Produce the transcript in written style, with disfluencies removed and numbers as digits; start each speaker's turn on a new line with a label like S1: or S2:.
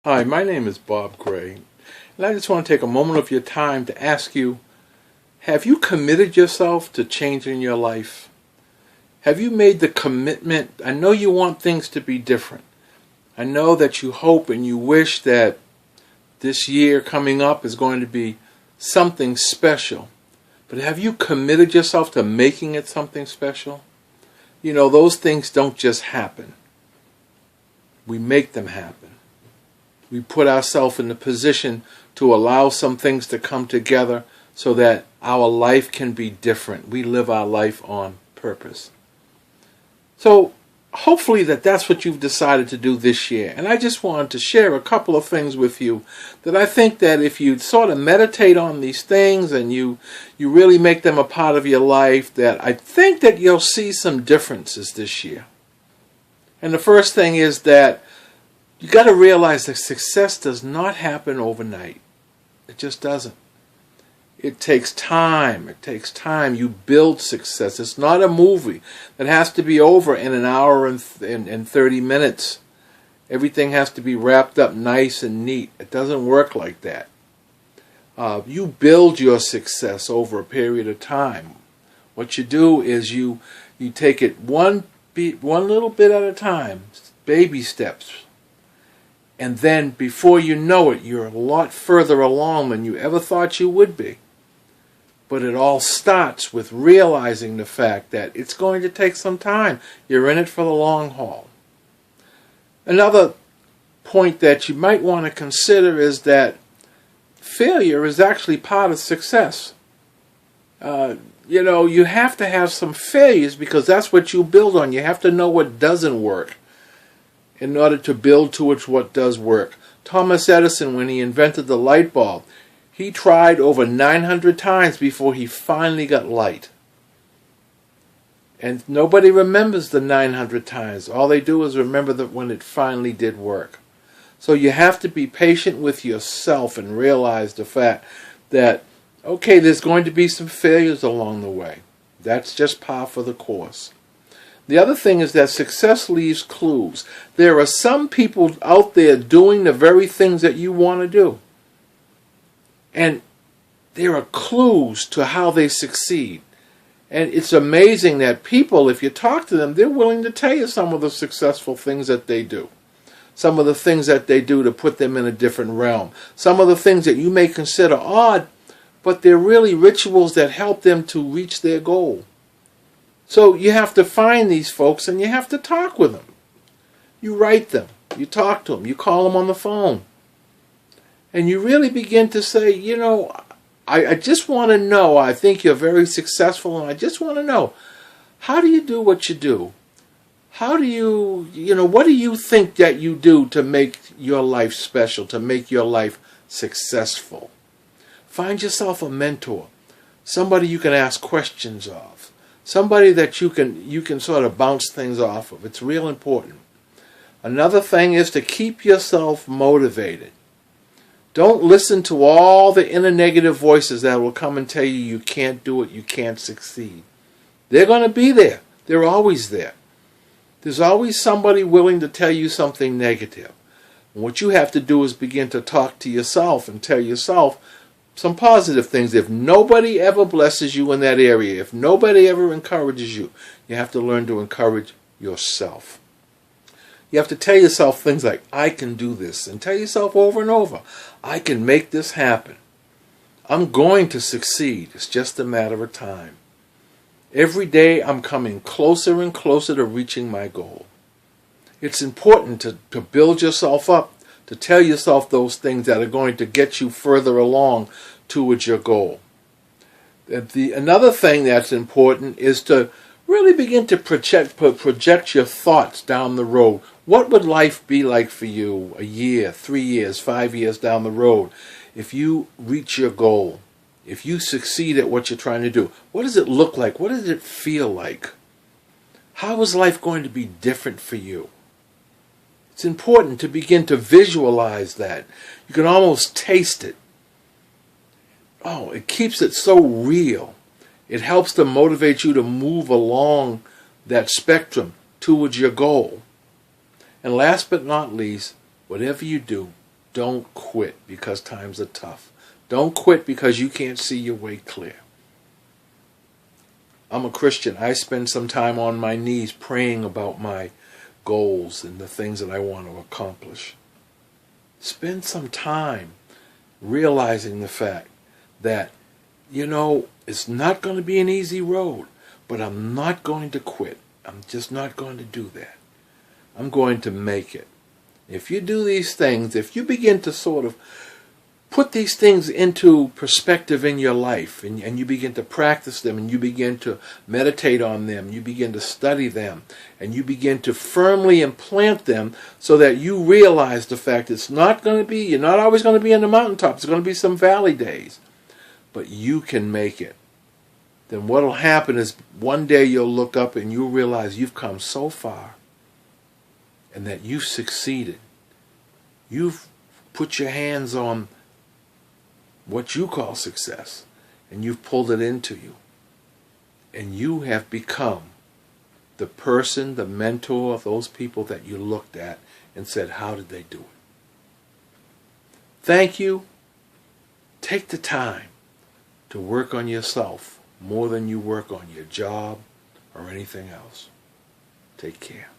S1: Hi, my name is Bob Gray, and I just want to take a moment of your time to ask you, have you committed yourself to changing your life? Have you made the commitment? I know you want things to be different. I know that you hope and you wish that this year coming up is going to be something special. But have you committed yourself to making it something special? You know, those things don't just happen. We make them happen. We put ourselves in the position to allow some things to come together so that our life can be different. We live our life on purpose. So hopefully that's what you've decided to do this year. And I just wanted to share a couple of things with you that I think that if you sort of meditate on these things and you really make them a part of your life, that I think that you'll see some differences this year. And the first thing is that you got to realize that success does not happen overnight. It just doesn't. It takes time. It takes time. You build success. It's not a movie that has to be over in an hour and 30 minutes. Everything has to be wrapped up nice and neat. It doesn't work like that. You build your success over a period of time. What you do is you take it one little bit at a time, baby steps. And then before you know it, you're a lot further along than you ever thought you would be. But it all starts with realizing the fact that it's going to take some time. You're in it for the long haul. Another point that you might want to consider is that failure is actually part of success. You have to have some failures because that's what you build on. You have to know what doesn't work in order to build towards what does work. Thomas Edison, when he invented the light bulb, he tried over 900 times before he finally got light. And nobody remembers the 900 times. All they do is remember that when it finally did work. So you have to be patient with yourself and realize the fact that, okay, there's going to be some failures along the way. That's just par for the course. The other thing is that success leaves clues. There are some people out there doing the very things that you want to do. And there are clues to how they succeed. And it's amazing that people, if you talk to them, they're willing to tell you some of the successful things that they do. Some of the things that they do to put them in a different realm. Some of the things that you may consider odd, but they're really rituals that help them to reach their goal. So you have to find these folks and you have to talk with them. You write them, you talk to them, you call them on the phone. And you really begin to say, I just want to know, I think you're very successful and I just want to know, how do you do what you do? How do you, what do you think that you do to make your life special, to make your life successful? Find yourself a mentor, somebody you can ask questions of. Somebody that you can sort of bounce things off of. It's real important. Another thing is to keep yourself motivated. Don't listen to all the inner negative voices that will come and tell you you can't do it, you can't succeed. They're going to be there. They're always there. There's always somebody willing to tell you something negative. And what you have to do is begin to talk to yourself and tell yourself some positive things. If nobody ever blesses you in that area, if nobody ever encourages you, you have to learn to encourage yourself. You have to tell yourself things like, I can do this. And tell yourself over and over, I can make this happen. I'm going to succeed. It's just a matter of time. Every day I'm coming closer and closer to reaching my goal. It's important to build yourself up, to tell yourself those things that are going to get you further along towards your goal. Another thing that's important is to really begin to project your thoughts down the road. What would life be like for you a year, 3 years, 5 years down the road if you reach your goal? If you succeed at what you're trying to do? What does it look like? What does it feel like? How is life going to be different for you? It's important to begin to visualize that. You can almost taste it. Oh, it keeps it so real. It helps to motivate you to move along that spectrum towards your goal. And last but not least, whatever you do, Don't quit because times are tough. Don't quit because you can't see your way clear. I'm a Christian. I spend some time on my knees praying about my goals and the things that I want to accomplish. Spend some time realizing the fact that, it's not going to be an easy road, but I'm not going to quit. I'm just not going to do that. I'm going to make it. If you do these things, if you begin to sort of put these things into perspective in your life, and you begin to practice them, and you begin to meditate on them, you begin to study them, and you begin to firmly implant them so that you realize the fact you're not always going to be on the mountaintop. There's going to be some valley days, but you can make it. Then what will happen is one day you'll look up and you'll realize you've come so far and that you've succeeded. You've put your hands on what you call success, and you've pulled it into you. And you have become the person, the mentor of those people that you looked at and said, how did they do it? Thank you. Take the time to work on yourself more than you work on your job or anything else. Take care.